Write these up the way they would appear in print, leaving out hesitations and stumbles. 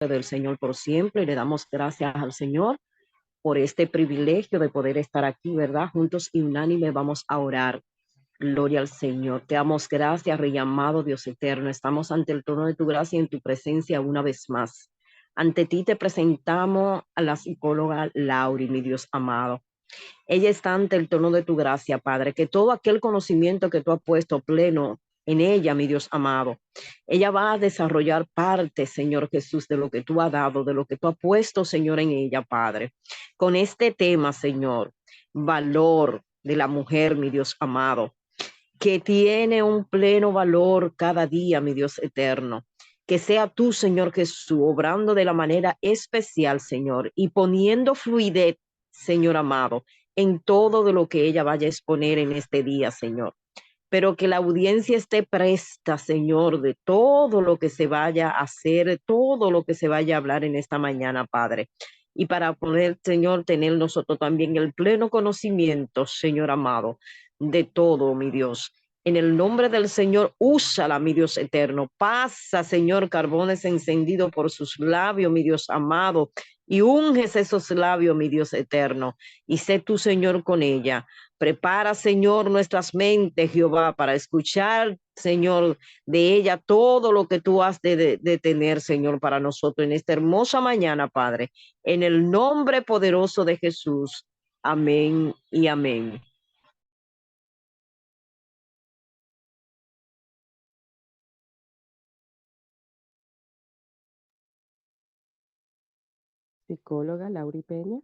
del Señor por siempre y le damos gracias al Señor por este privilegio de poder estar aquí, ¿verdad? Juntos y unánime vamos a orar. Gloria al Señor. Te damos gracias, Rey amado, Dios eterno. Estamos ante el trono de tu gracia y en tu presencia una vez más. Ante ti te presentamos a la psicóloga Lauri, mi Dios amado. Ella está ante el trono de tu gracia, Padre, que todo aquel conocimiento que tú has puesto pleno en ella, mi Dios amado, ella va a desarrollar parte, Señor Jesús, de lo que tú has dado, de lo que tú has puesto, Señor, en ella, Padre. Con este tema, Señor, valor de la mujer, mi Dios amado, que tiene un pleno valor cada día, mi Dios eterno. Que sea tú, Señor Jesús, obrando de la manera especial, Señor, y poniendo fluidez, Señor amado, en todo de lo que ella vaya a exponer en este día, Señor. Pero que la audiencia esté presta, Señor, de todo lo que se vaya a hacer, de todo lo que se vaya a hablar en esta mañana, Padre. Y para poder, Señor, tener nosotros también el pleno conocimiento, Señor amado, de todo, mi Dios. En el nombre del Señor, úsala, mi Dios eterno. Pasa, Señor, carbones encendidos por sus labios, mi Dios amado, y unges esos labios, mi Dios eterno. Y sé tú, Señor, con ella. Prepara, Señor, nuestras mentes, Jehová, para escuchar, Señor, de ella todo lo que tú has de tener, Señor, para nosotros en esta hermosa mañana, Padre. En el nombre poderoso de Jesús. Amén y amén. Psicóloga Lauri Peña.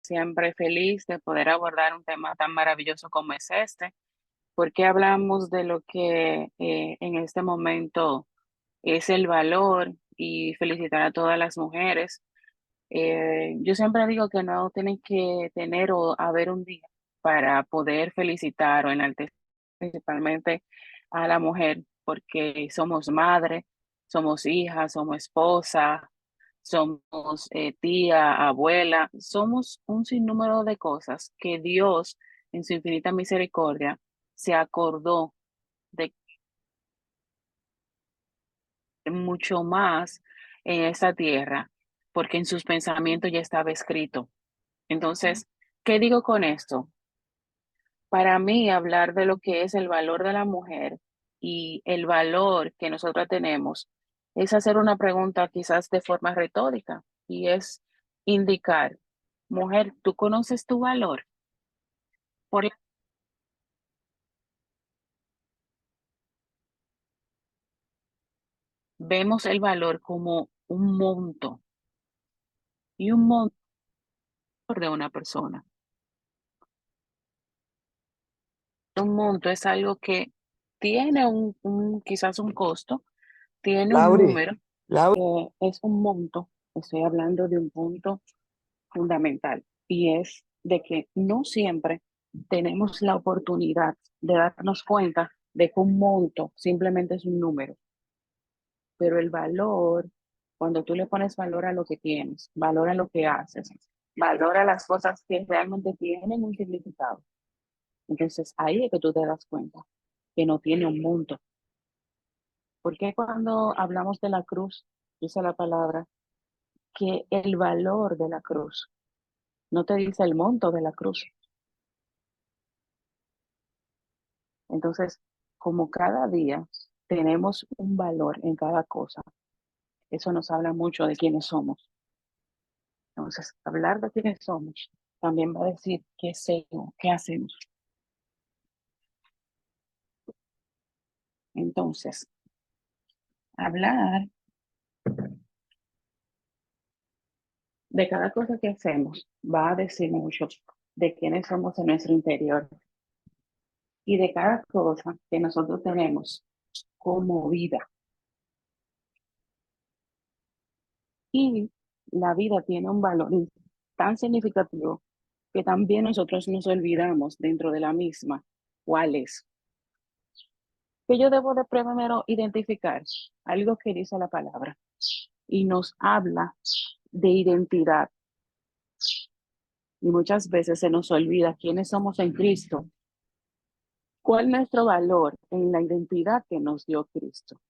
Siempre feliz de poder abordar un tema tan maravilloso como es este, porque hablamos de lo que en este momento es el valor y felicitar a todas las mujeres. Yo siempre digo que no tienen que tener o haber un día para poder felicitar o enaltecer principalmente a la mujer, porque somos madre, somos hija, somos esposa, somos tía, abuela, somos un sinnúmero de cosas que Dios en su infinita misericordia se acordó de mucho más en esta tierra, porque en sus pensamientos ya estaba escrito. Entonces, ¿qué digo con esto? Para mí, hablar de lo que es el valor de la mujer y el valor que nosotros tenemos es hacer una pregunta quizás de forma retórica y es indicar, mujer, ¿tú conoces tu valor? Por vemos el valor como un monto y un monto de una persona. Un monto es algo que tiene quizás un costo, tiene un Lauri, número, Lauri, es un monto. Estoy hablando de un punto fundamental y es de que no siempre tenemos la oportunidad de darnos cuenta de que un monto simplemente es un número, pero el valor, cuando tú le pones valor a lo que tienes, valor a lo que haces, valor a las cosas que realmente tienen un significado, entonces ahí es que tú te das cuenta que no tiene un monto. Porque cuando hablamos de la cruz, dice la palabra que el valor de la cruz no te dice el monto de la cruz. Entonces, como cada día tenemos un valor en cada cosa, eso nos habla mucho de quiénes somos. Entonces, hablar de quiénes somos también va a decir qué hacemos, qué hacemos. Entonces, hablar de cada cosa que hacemos va a decir mucho de quiénes somos en nuestro interior y de cada cosa que nosotros tenemos como vida. Y la vida tiene un valor tan significativo que también nosotros nos olvidamos dentro de la misma cuál es. Que yo debo de primero identificar algo que dice la palabra y nos habla de identidad. Y muchas veces se nos olvida quiénes somos en Cristo ¿Cuál es nuestro valor en la identidad que nos dio Cristo?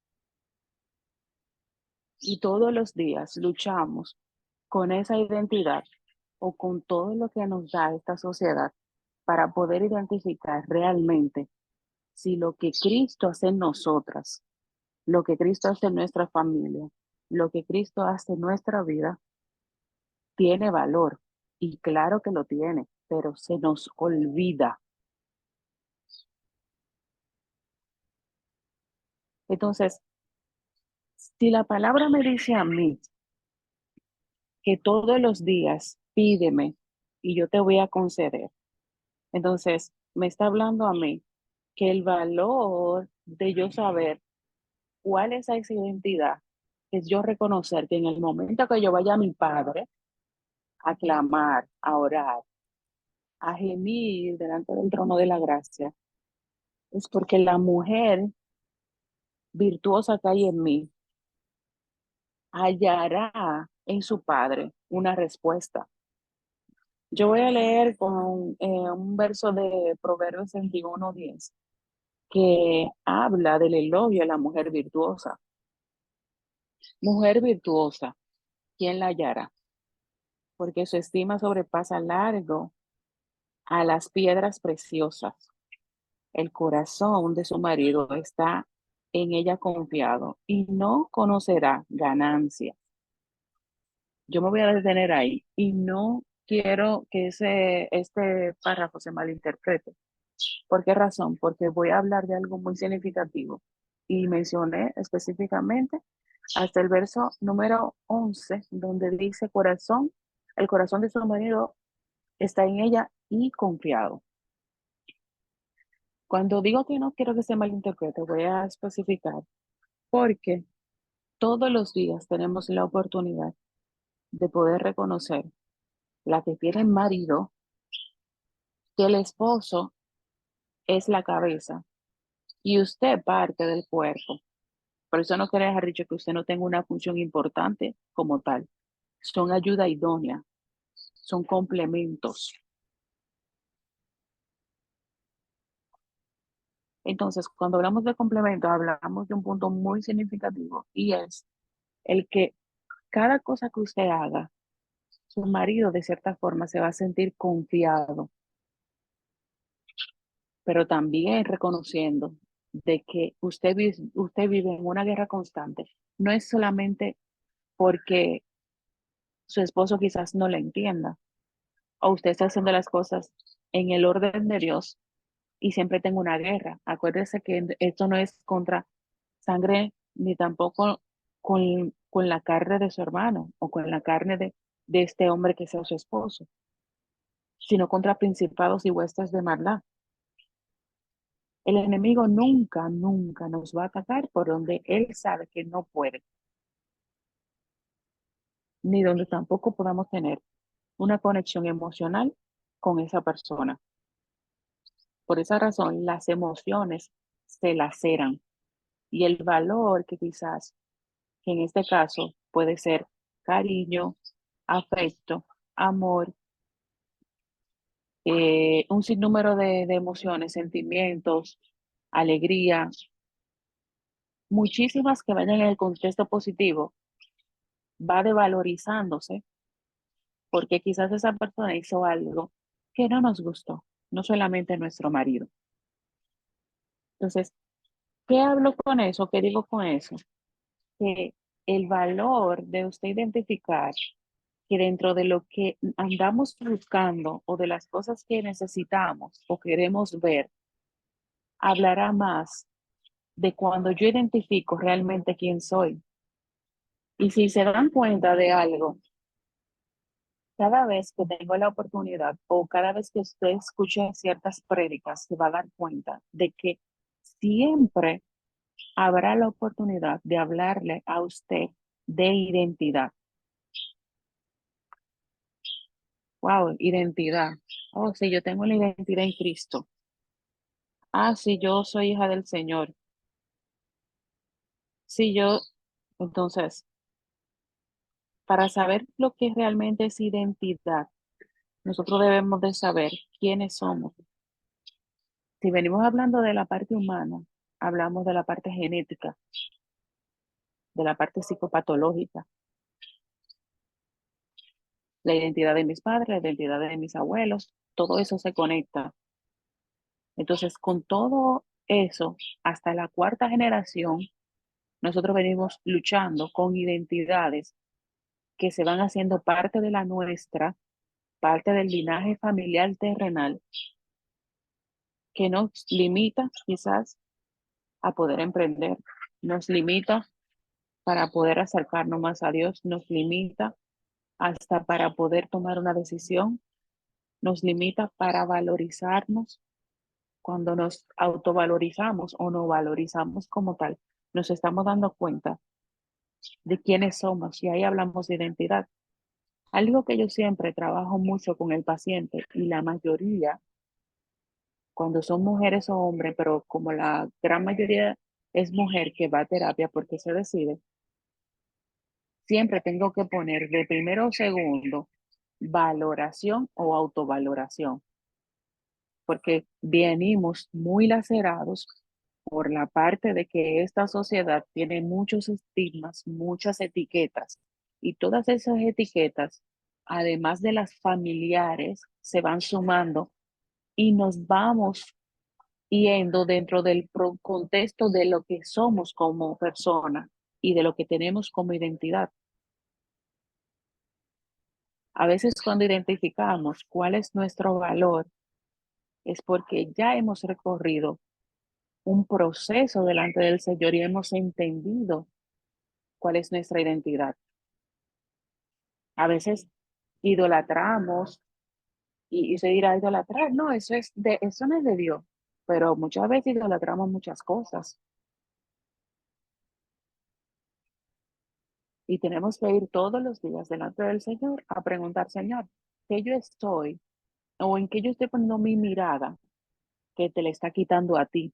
Y todos los días luchamos con esa identidad o con todo lo que nos da esta sociedad para poder identificar realmente si lo que Cristo hace en nosotras, lo que Cristo hace en nuestra familia, lo que Cristo hace en nuestra vida, tiene valor. Y claro que lo tiene, pero se nos olvida. Entonces, si la palabra me dice a mí que todos los días pídeme y yo te voy a conceder, entonces me está hablando a mí que el valor de yo saber cuál es esa identidad es yo reconocer que en el momento que yo vaya a mi Padre a clamar, a orar, a gemir delante del trono de la gracia, es porque la mujer virtuosa que hay en mí hallará en su Padre una respuesta. Yo voy a leer con un verso de Proverbios 21:10 que habla del elogio a la mujer virtuosa. Mujer virtuosa, ¿quién la hallará? Porque su estima sobrepasa largo a las piedras preciosas. El corazón de su marido está en ella confiado y no conocerá ganancia. Yo me voy a detener ahí y no quiero que este párrafo se malinterprete. ¿Por qué razón? Porque voy a hablar de algo muy significativo y mencioné específicamente hasta el verso número 11, donde dice corazón, el corazón de su marido está en ella y confiado. Cuando digo que no quiero que se malinterprete, voy a especificar porque todos los días tenemos la oportunidad de poder reconocer la que tiene marido, que el esposo es la cabeza y usted parte del cuerpo. Por eso no quiere dejar dicho que usted no tenga una función importante como tal. Son ayuda idónea, son complementos. Entonces, cuando hablamos de complementos, hablamos de un punto muy significativo y es el que cada cosa que usted haga, su marido de cierta forma se va a sentir confiado, pero también reconociendo de que usted vive en una guerra constante. No es solamente porque su esposo quizás no le entienda o usted está haciendo las cosas en el orden de Dios y siempre tengo una guerra. Acuérdese que esto no es contra sangre ni tampoco con la carne de su hermano o con la carne de este hombre que sea su esposo, sino contra principados y huestes de maldad. El enemigo nunca, nunca nos va a atacar por donde él sabe que no puede, ni donde tampoco podamos tener una conexión emocional con esa persona. Por esa razón, las emociones se laceran y el valor que quizás, que en este caso puede ser cariño, afecto, amor, un sinnúmero de emociones, sentimientos, alegría, muchísimas que vayan en el contexto positivo, va devalorizándose porque quizás esa persona hizo algo que no nos gustó, no solamente nuestro marido. Entonces, ¿qué hablo con eso? ¿Qué digo con eso? Que el valor de usted identificar que dentro de lo que andamos buscando o de las cosas que necesitamos o queremos ver, hablará más de cuando yo identifico realmente quién soy. Y si se dan cuenta de algo, cada vez que tengo la oportunidad o cada vez que usted escuche ciertas prédicas, se va a dar cuenta de que siempre habrá la oportunidad de hablarle a usted de identidad. Wow, identidad. Oh, sí, yo tengo la identidad en Cristo. Ah, sí, yo soy hija del Señor. Sí, yo, entonces, para saber lo que realmente es identidad, nosotros debemos de saber quiénes somos. Si venimos hablando de la parte humana, hablamos de la parte genética, de la parte psicopatológica, la identidad de mis padres, la identidad de mis abuelos, todo eso se conecta. Entonces, con todo eso, hasta la cuarta generación, nosotros venimos luchando con identidades que se van haciendo parte de la nuestra, parte del linaje familiar terrenal, que nos limita quizás a poder emprender, nos limita para poder acercarnos más a Dios, nos limita hasta para poder tomar una decisión, nos limita para valorizarnos. Cuando nos autovalorizamos o nos valorizamos como tal, nos estamos dando cuenta de quiénes somos y ahí hablamos de identidad. Algo que yo siempre trabajo mucho con el paciente y la mayoría, cuando son mujeres o hombres, pero como la gran mayoría es mujer que va a terapia porque se decide, siempre tengo que poner de primero o segundo valoración o autovaloración, porque venimos muy lacerados por la parte de que esta sociedad tiene muchos estigmas, muchas etiquetas, y todas esas etiquetas, además de las familiares, se van sumando y nos vamos yendo dentro del contexto de lo que somos como persona y de lo que tenemos como identidad. A veces cuando identificamos cuál es nuestro valor, es porque ya hemos recorrido un proceso delante del Señor y hemos entendido cuál es nuestra identidad. A veces idolatramos y se dirá idolatrar, no, eso no es de Dios, pero muchas veces idolatramos muchas cosas y tenemos que ir todos los días delante del Señor a preguntar, Señor, ¿qué yo estoy o en qué yo estoy poniendo mi mirada que te le está quitando a ti?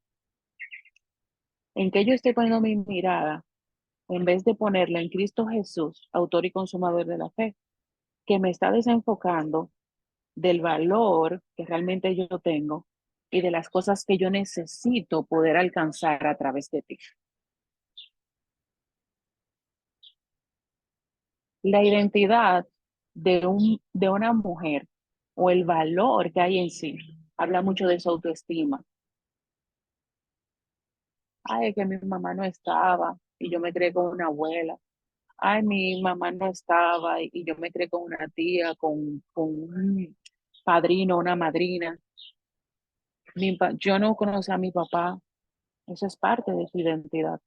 ¿En qué yo estoy poniendo mi mirada en vez de ponerla en Cristo Jesús, autor y consumador de la fe, que me está desenfocando del valor que realmente yo tengo y de las cosas que yo necesito poder alcanzar a través de ti? La identidad de una mujer o el valor que hay en sí habla mucho de su autoestima. Ay, que mi mamá no estaba y yo me creé con una abuela. Ay, mi mamá no estaba y yo me creé con una tía, con un padrino, una madrina. Yo no conocí a mi papá, eso es parte de su identidad.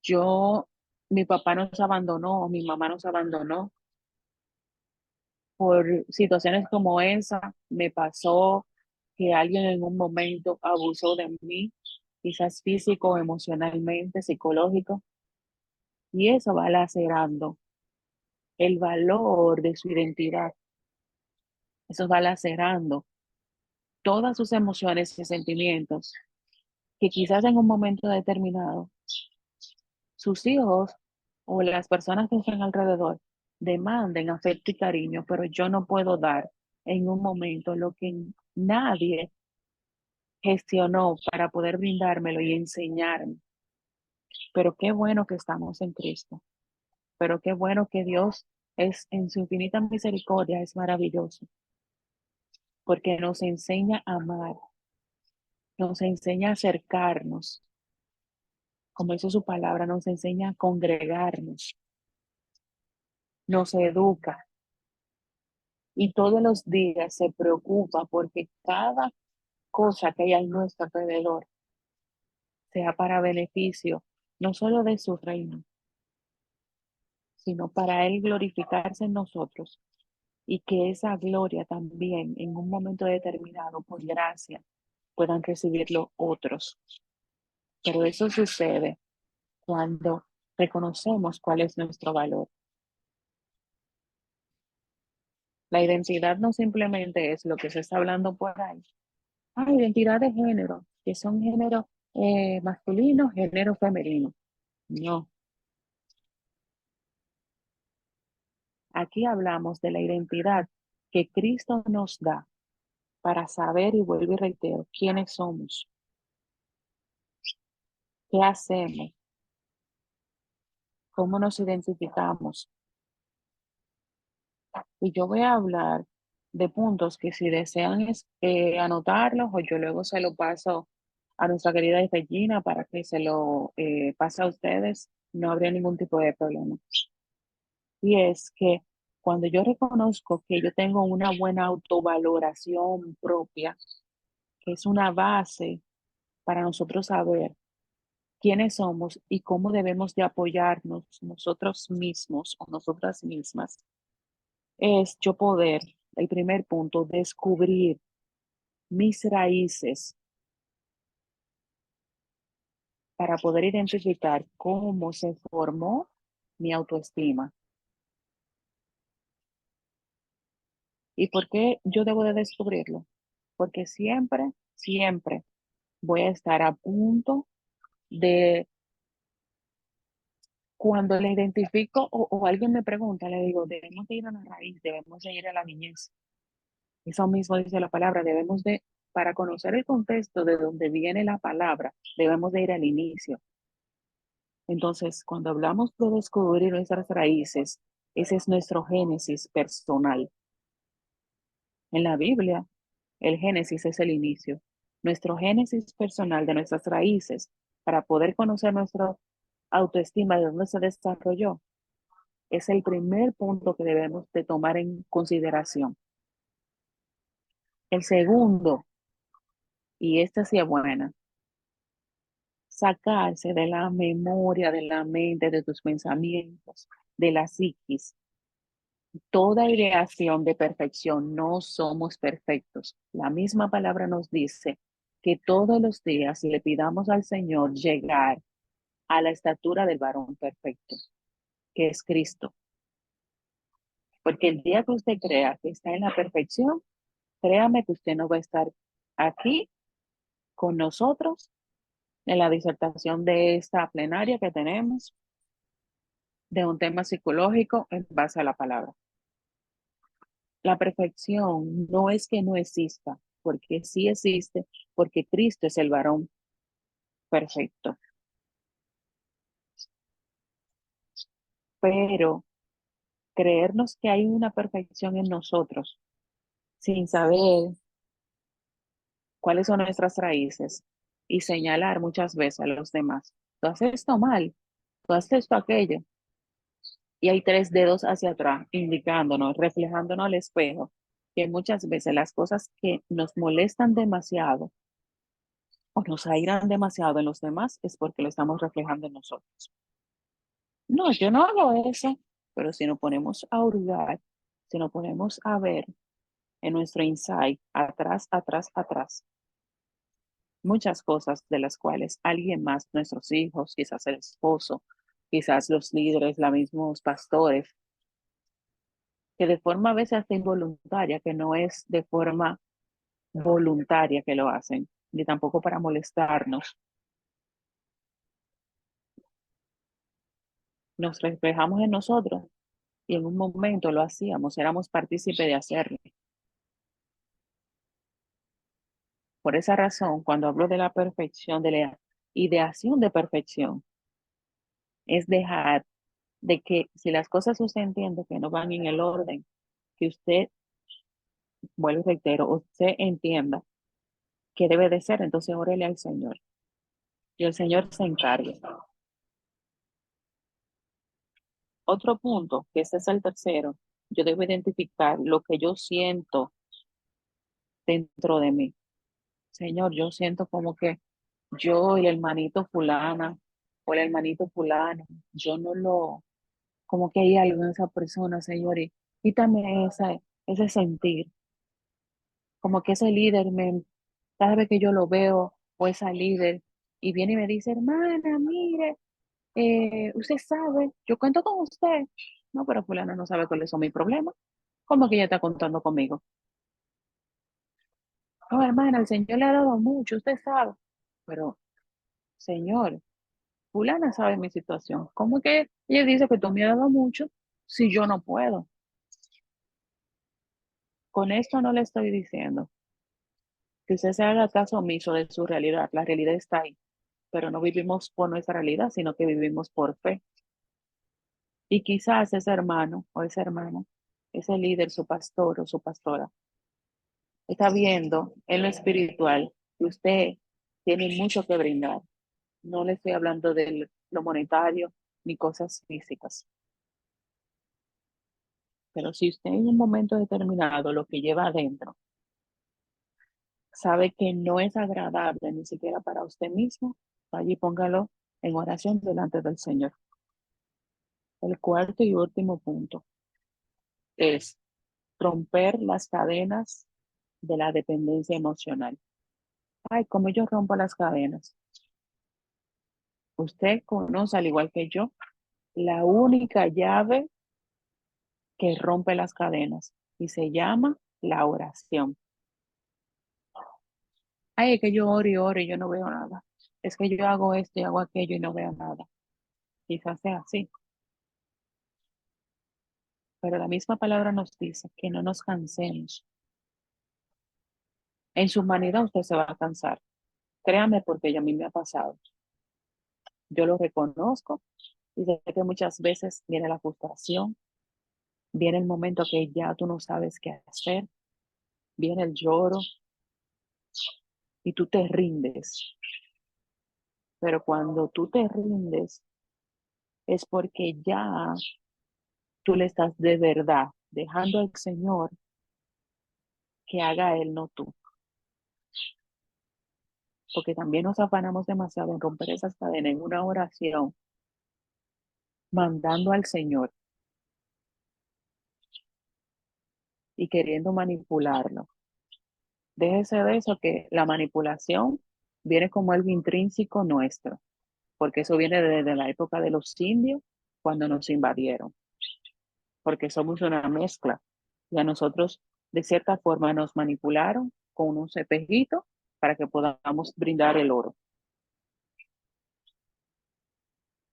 Yo, mi papá nos abandonó, mi mamá nos abandonó por situaciones como esa. Me pasó que alguien en un momento abusó de mí, quizás físico, emocionalmente, psicológico, y eso va lacerando el valor de su identidad. Eso va lacerando todas sus emociones y sentimientos que quizás en un momento determinado sus hijos o las personas que están alrededor demanden afecto y cariño, pero yo no puedo dar en un momento lo que nadie gestionó para poder brindármelo y enseñarme. Pero qué bueno que estamos en Cristo, pero qué bueno que Dios es en su infinita misericordia, es maravilloso, porque nos enseña a amar, nos enseña a acercarnos, como hizo su palabra, nos enseña a congregarnos, nos educa y todos los días se preocupa porque cada cosa que hay a nuestro alrededor sea para beneficio no solo de su reino, sino para Él glorificarse en nosotros y que esa gloria también en un momento determinado, por gracia, puedan recibirlo otros. Pero eso sucede cuando reconocemos cuál es nuestro valor. La identidad no simplemente es lo que se está hablando por ahí. Ah, identidad de género, que son género masculino, género femenino. No, aquí hablamos de la identidad que Cristo nos da para saber, y vuelvo y reitero, quiénes somos, qué hacemos, cómo nos identificamos. Y yo voy a hablar de puntos que si desean anotarlos, o yo luego se lo paso a nuestra querida Regina para que se lo pase a ustedes, no habría ningún tipo de problema. Y es que cuando yo reconozco que yo tengo una buena autovaloración propia, que es una base para nosotros saber quiénes somos y cómo debemos de apoyarnos nosotros mismos o nosotras mismas, es yo poder, el primer punto, descubrir mis raíces para poder identificar cómo se formó mi autoestima. ¿Y por qué yo debo de descubrirlo? Porque siempre, siempre voy a estar a punto de, cuando le identifico o alguien me pregunta, le digo, debemos de ir a la raíz, debemos de ir a la niñez. Eso mismo dice la palabra, debemos de, para conocer el contexto de donde viene la palabra, debemos de ir al inicio. Entonces, cuando hablamos de descubrir nuestras raíces, ese es nuestro génesis personal. En la Biblia, el génesis es el inicio. Nuestro génesis personal de nuestras raíces, para poder conocer nuestra autoestima, de dónde se desarrolló, es el primer punto que debemos de tomar en consideración. El segundo, y esta sí es buena, sacarse de la memoria, de la mente, de tus pensamientos, de la psiquis, toda ideación de perfección. No somos perfectos. La misma palabra nos dice que todos los días le pidamos al Señor llegar a la estatura del varón perfecto, que es Cristo. Porque el día que usted crea que está en la perfección, créame que usted no va a estar aquí con nosotros en la disertación de esta plenaria que tenemos de un tema psicológico en base a la palabra. La perfección no es que no exista, porque sí existe, porque Cristo es el varón perfecto. Pero creernos que hay una perfección en nosotros sin saber cuáles son nuestras raíces y señalar muchas veces a los demás, tú haces esto mal, tú haces esto aquello, y hay tres dedos hacia atrás indicándonos, reflejándonos al espejo, que muchas veces las cosas que nos molestan demasiado o nos airan demasiado en los demás es porque lo estamos reflejando en nosotros. No, yo no hago eso, pero si nos ponemos a hurgar, si nos ponemos a ver en nuestro insight, atrás, atrás, atrás, muchas cosas de las cuales alguien más, nuestros hijos, quizás el esposo, quizás los líderes, los mismos pastores, que de forma a veces hasta involuntaria, que no es de forma voluntaria que lo hacen, ni tampoco para molestarnos. Nos reflejamos en nosotros y en un momento lo hacíamos, éramos partícipes de hacerlo. Por esa razón, cuando hablo de la perfección, de la ideación de perfección, es dejar de que si las cosas usted entiende que no van en el orden, que usted, vuelvo y reitero, usted entienda que debe de ser, entonces órele al Señor y el Señor se encargue. Otro punto, que ese es el tercero, yo debo identificar lo que yo siento dentro de mí. Señor, yo siento como que yo, el hermanito fulana o el hermanito fulano, yo no lo, como que hay algo en esa persona, Señor, y quítame ese sentir, como que ese líder cada vez que yo lo veo, o esa líder, y viene y me dice, hermana, mire, usted sabe, yo cuento con usted. No, pero fulana no sabe cuáles son mis problemas. ¿Cómo que ella está contando conmigo? No, hermana, el Señor le ha dado mucho, usted sabe. Pero, Señor, fulana sabe mi situación. ¿Cómo que ella dice que tú me has dado mucho si yo no puedo? Con esto no le estoy diciendo que usted se haga caso omiso de su realidad. La realidad está ahí, pero no vivimos por nuestra realidad, sino que vivimos por fe. Y quizás ese hermano o esa hermana, ese líder, su pastor o su pastora, está viendo en lo espiritual que usted tiene mucho que brindar. No le estoy hablando de lo monetario ni cosas físicas. Pero si usted en un momento determinado lo que lleva adentro sabe que no es agradable ni siquiera para usted mismo, vaya y póngalo en oración delante del Señor. El cuarto y último punto es romper las cadenas de la dependencia emocional. Ay, ¿cómo yo rompo las cadenas? Usted conoce, al igual que yo, la única llave que rompe las cadenas y se llama la oración. Ay, es que yo oro y oro y yo no veo nada. Es que yo hago esto y hago aquello y no veo nada. Quizás sea así, pero la misma palabra nos dice que no nos cansemos. En su humanidad usted se va a cansar. Créame porque a mí me ha pasado. Yo lo reconozco y sé que muchas veces viene la frustración, viene el momento que ya tú no sabes qué hacer, viene el lloro y tú te rindes. Pero cuando tú te rindes es porque ya tú le estás de verdad dejando al Señor que haga Él, no tú. Porque también nos afanamos demasiado en romper esas cadenas en una oración, mandando al Señor y queriendo manipularlo. Déjese de eso, que la manipulación viene como algo intrínseco nuestro, porque eso viene desde la época de los indios, cuando nos invadieron, porque somos una mezcla. Y a nosotros, de cierta forma, nos manipularon con unos espejitos para que podamos brindar el oro.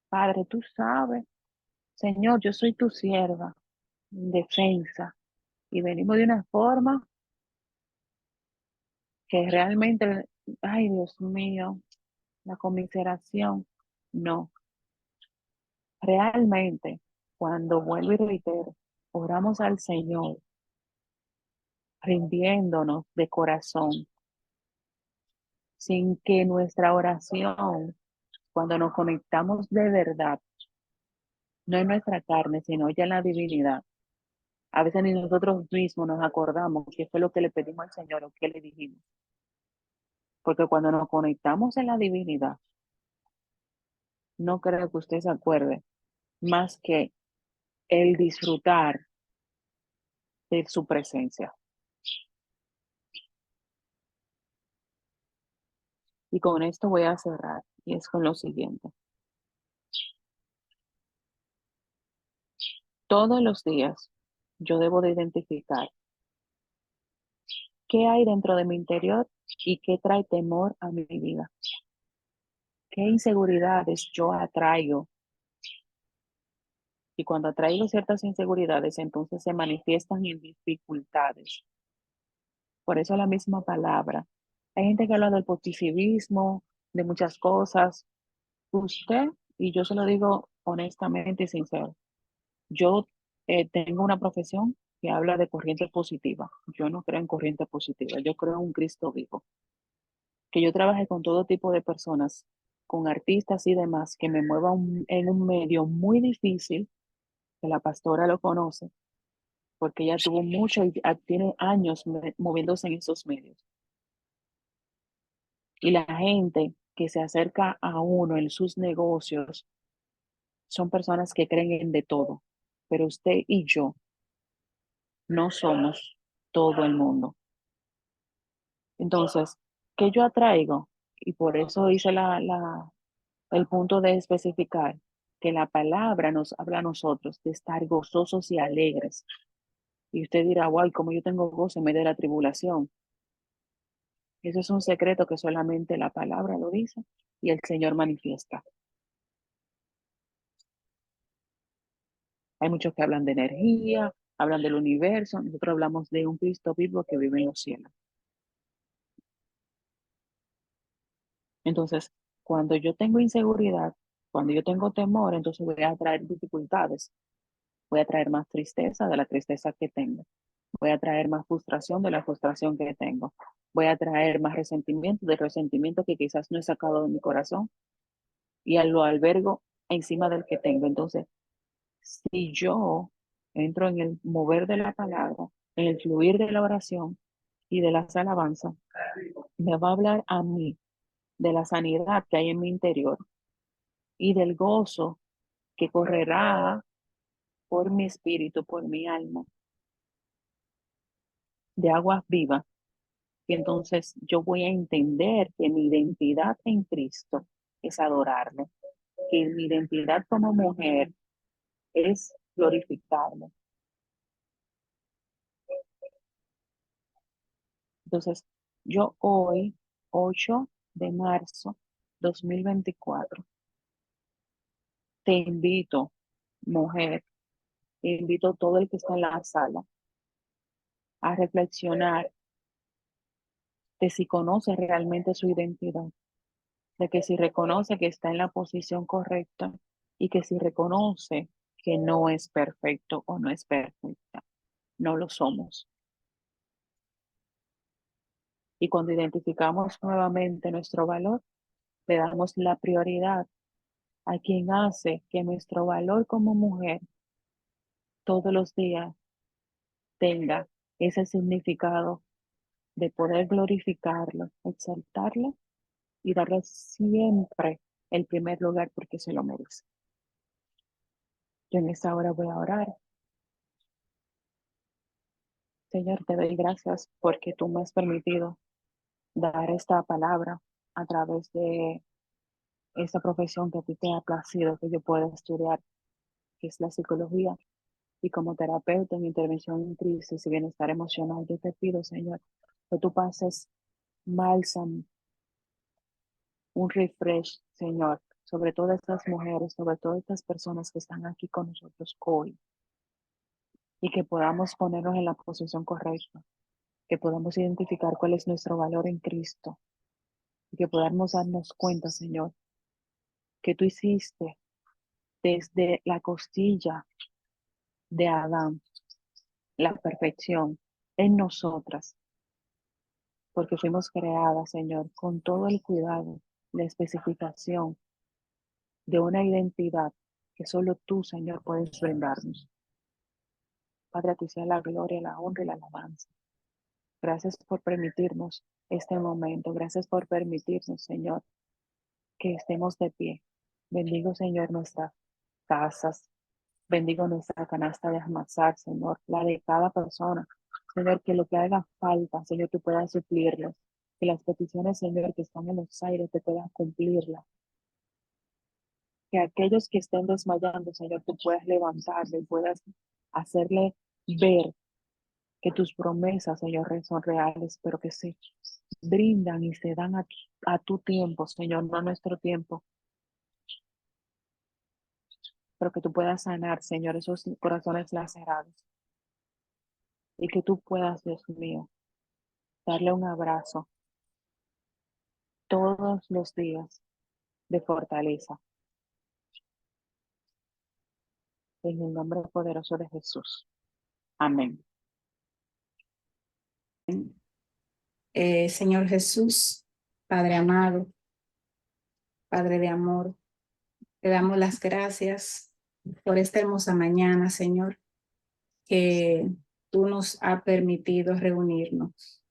Padre, tú sabes, Señor, yo soy tu sierva, defensa, y venimos de una forma que realmente, ay Dios mío, la conmiseración, no. Realmente, cuando vuelvo y reitero, oramos al Señor, rindiéndonos de corazón, sin que nuestra oración, cuando nos conectamos de verdad, no en nuestra carne, sino ya en la divinidad. A veces ni nosotros mismos nos acordamos qué fue lo que le pedimos al Señor o qué le dijimos. Porque cuando nos conectamos en la divinidad, no creo que usted se acuerde más que el disfrutar de su presencia. Y con esto voy a cerrar, y es con lo siguiente. Todos los días yo debo de identificar qué hay dentro de mi interior y qué trae temor a mi vida. ¿Qué inseguridades yo atraigo? Y cuando atraigo ciertas inseguridades, entonces se manifiestan en dificultades. Por eso la misma palabra. Hay gente que habla del positivismo, de muchas cosas. Usted, y yo se lo digo honestamente y sincero, yo tengo una profesión que habla de corriente positiva. Yo no creo en corriente positiva, yo creo en un Cristo vivo. Que yo trabaje con todo tipo de personas, con artistas y demás, que me mueva en un medio muy difícil, que la pastora lo conoce, porque ella tuvo mucho y tiene años moviéndose en esos medios. Y la gente que se acerca a uno en sus negocios son personas que creen en de todo, pero usted y yo no somos todo el mundo. Entonces, ¿qué yo atraigo? Y por eso hice el punto de especificar que la palabra nos habla a nosotros de estar gozosos y alegres. Y usted dirá, wow, ¿cómo yo tengo gozo en medio de la tribulación? Eso es un secreto que solamente la palabra lo dice y el Señor manifiesta. Hay muchos que hablan de energía, hablan del universo. Nosotros hablamos de un Cristo vivo que vive en los cielos. Entonces, cuando yo tengo inseguridad, cuando yo tengo temor, entonces voy a traer dificultades, voy a traer más tristeza de la tristeza que tengo, voy a traer más frustración de la frustración que tengo, voy a traer más resentimiento del resentimiento que quizás no he sacado de mi corazón y lo albergo encima del que tengo. Entonces, si yo entro en el mover de la palabra, en el fluir de la oración y de las alabanzas, me va a hablar a mí de la sanidad que hay en mi interior y del gozo que correrá por mi espíritu, por mi alma, de aguas vivas. Y entonces yo voy a entender que mi identidad en Cristo es adorarle, que mi identidad como mujer es glorificarle. Entonces, yo hoy, 8 de marzo 2024, te invito, mujer, te invito a todo el que está en la sala a reflexionar de si conoce realmente su identidad, de que si reconoce que está en la posición correcta y que si reconoce que no es perfecto o no es perfecta, no lo somos. Y cuando identificamos nuevamente nuestro valor, le damos la prioridad a quien hace que nuestro valor como mujer todos los días tenga ese significado de poder glorificarlo, exaltarlo y darle siempre el primer lugar porque se lo merece. Yo en esta hora voy a orar. Señor, te doy gracias porque tú me has permitido dar esta palabra a través de esta profesión que a ti te ha placido que yo pueda estudiar, que es la psicología. Y como terapeuta en intervención en crisis y bienestar emocional, yo te pido, Señor, que tú pases bálsamo, un refresh, Señor, sobre todas estas mujeres, sobre todas estas personas que están aquí con nosotros hoy, y que podamos ponernos en la posición correcta, que podamos identificar cuál es nuestro valor en Cristo, y que podamos darnos cuenta, Señor, que tú hiciste desde la costilla de Adán la perfección en nosotras, porque fuimos creadas, Señor, con todo el cuidado, la especificación de una identidad que solo tú, Señor, puedes brindarnos. Padre, a ti sea la gloria, la honra y la alabanza. Gracias por permitirnos este momento. Gracias por permitirnos, Señor, que estemos de pie. Bendigo, Señor, nuestras casas. Bendigo nuestra canasta de amasar, Señor, la de cada persona. Señor, que lo que haga falta, Señor, tú puedas suplirlas. Que las peticiones, Señor, que están en los aires, te puedan cumplirlas. Que aquellos que estén desmayando, Señor, tú puedas levantarle y puedas hacerle ver que tus promesas, Señor, son reales, pero que se brindan y se dan a tu tiempo, Señor, no a nuestro tiempo. Pero que tú puedas sanar, Señor, esos corazones lacerados. Y que tú puedas, Dios mío, darle un abrazo todos los días de fortaleza. En el nombre poderoso de Jesús. Amén. Señor Jesús, Padre amado, Padre de amor, te damos las gracias por esta hermosa mañana, Señor, que tú nos has permitido reunirnos.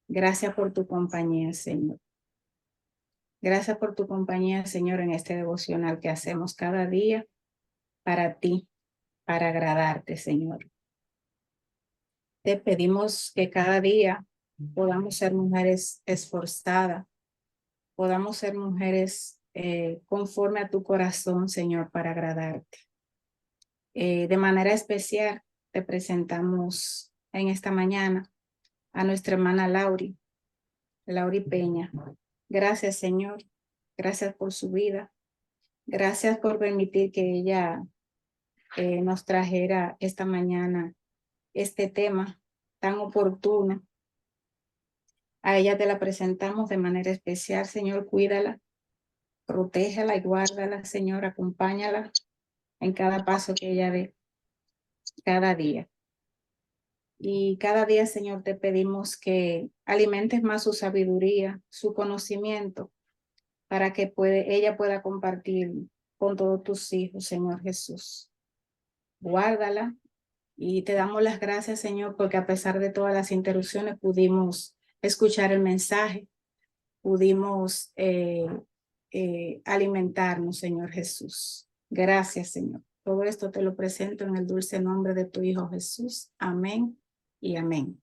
Gracias por tu compañía, Señor. Gracias por tu compañía, Señor, en este devocional que hacemos cada día para ti, para agradarte, Señor. Te pedimos que cada día podamos ser mujeres esforzadas, podamos ser mujeres conforme a tu corazón, Señor, para agradarte. De manera especial, te presentamos en esta mañana a nuestra hermana Lauri Peña. Gracias, Señor. Gracias por su vida. Gracias por permitir que ella nos trajera esta mañana este tema tan oportuno A ella te la presentamos de manera especial, Señor, cuídala, protégela y guárdala, Señor, acompáñala en cada paso que ella dé, cada día. Y cada día, Señor, te pedimos que alimentes más su sabiduría, su conocimiento, para que ella pueda compartir con todos tus hijos, Señor Jesús. Guárdala y te damos las gracias, Señor, porque a pesar de todas las interrupciones pudimos escuchar el mensaje, pudimos alimentarnos, Señor Jesús. Gracias, Señor. Todo esto te lo presento en el dulce nombre de tu Hijo Jesús. Amén y amén.